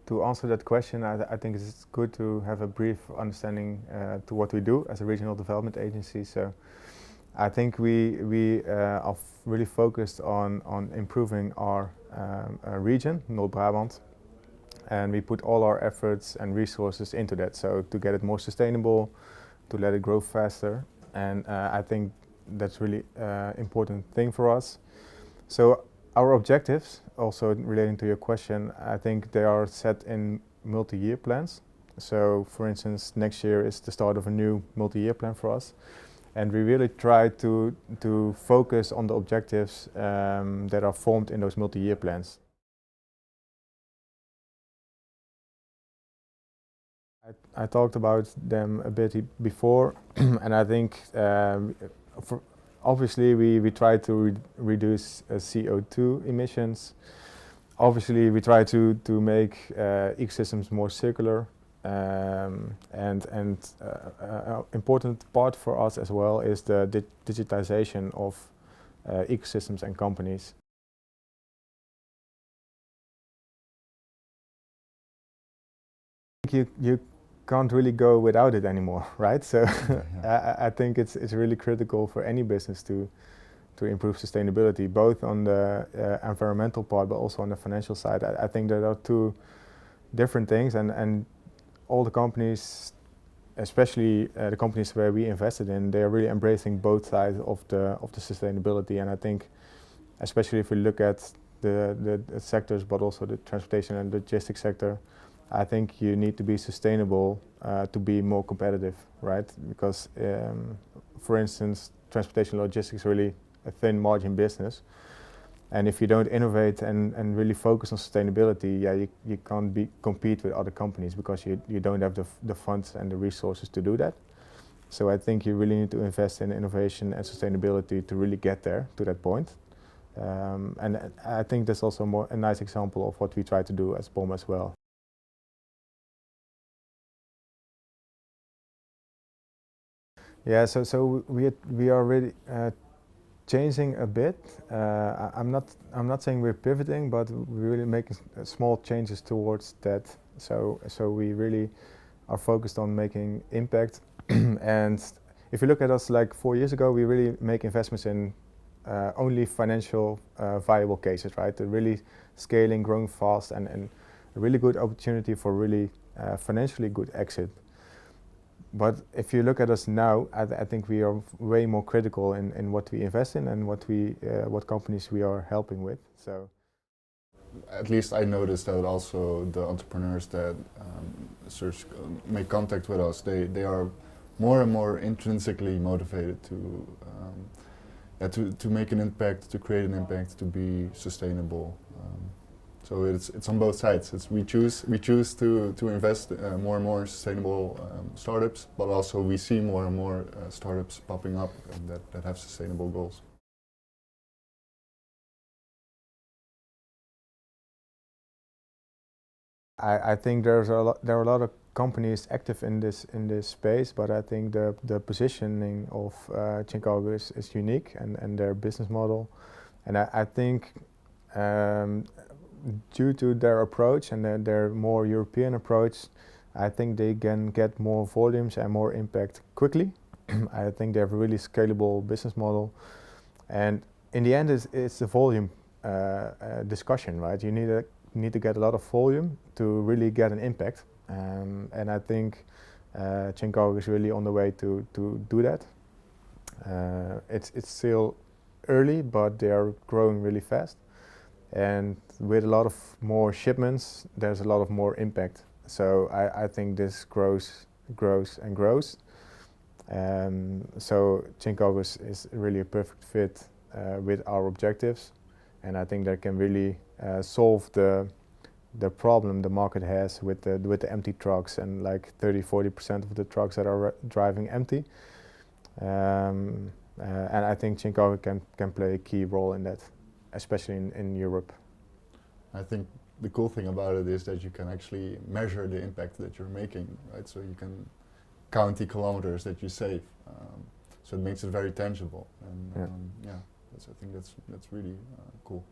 to answer that question, I think it's good to have a brief understanding to what we do as a regional development agency. So I think we are really focused on improving our region, North Brabant, and we put all our efforts and resources into that. So to get it more sustainable, to let it grow faster, and I think that's really important thing for us. So our objectives, also relating to your question, I think they are set in multi-year plans. So for instance, next year is the start of a new multi-year plan for us. And we really try to focus on the objectives that are formed in those multi-year plans. I talked about them a bit before, and I think obviously we try to reduce CO2 emissions. Obviously we try to make ecosystems more circular, and important part for us as well is the digitization of ecosystems and companies. You can't really go without it anymore, right? So I think it's really critical for any business to improve sustainability, both on the environmental part, but also on the financial side. I think there are two different things, and all the companies, especially the companies where we invested in, they are really embracing both sides of the sustainability. And I think, especially if we look at the sectors, but also the transportation and logistics sector, I think you need to be sustainable to be more competitive, right? Because, for instance, transportation logistics is really a thin margin business. And if you don't innovate and really focus on sustainability, you can't compete with other companies because you don't have the funds and the resources to do that. So I think you really need to invest in innovation and sustainability to really get there to that point. And I think that's also a nice example of what we try to do as BOM as well. Yeah, so we are really changing a bit. I'm not saying we're pivoting, but we're really making small changes towards that. So we really are focused on making impact. And if you look at us like 4 years ago, we really make investments in only financial viable cases, right? They're really scaling, growing fast, and a really good opportunity for really financially good exit. But if you look at us now, I think we are way more critical in what we invest in and what companies we are helping with. So, at least I noticed that also the entrepreneurs that make contact with us, they are more and more intrinsically motivated to make an impact, to create an impact, to be sustainable. So it's on both sides. We choose to invest more and more in sustainable startups, but also we see more and more startups popping up that have sustainable goals. I think there are a lot of companies active in this space, but I think the positioning of ChainCargo is unique, and their business model, and I think. Due to their approach and their more European approach, I think they can get more volumes and more impact quickly. I think they have a really scalable business model, and in the end, it's a volume discussion, right? You need to get a lot of volume to really get an impact, and I think ChainCargo is really on the way to do that. It's still early, but they are growing really fast. And with a lot of more shipments, there's a lot of more impact. So I think this grows and grows. So ChainCargo is really a perfect fit with our objectives, and I think that can really solve the problem the market has with the empty trucks, and like 30-40% of the trucks that are driving empty. And I think ChainCargo can play a key role in that, especially in Europe. I think the cool thing about it is that you can actually measure the impact that you're making, right? So you can count the kilometers that you save. So it makes it very tangible, and I think that's really cool.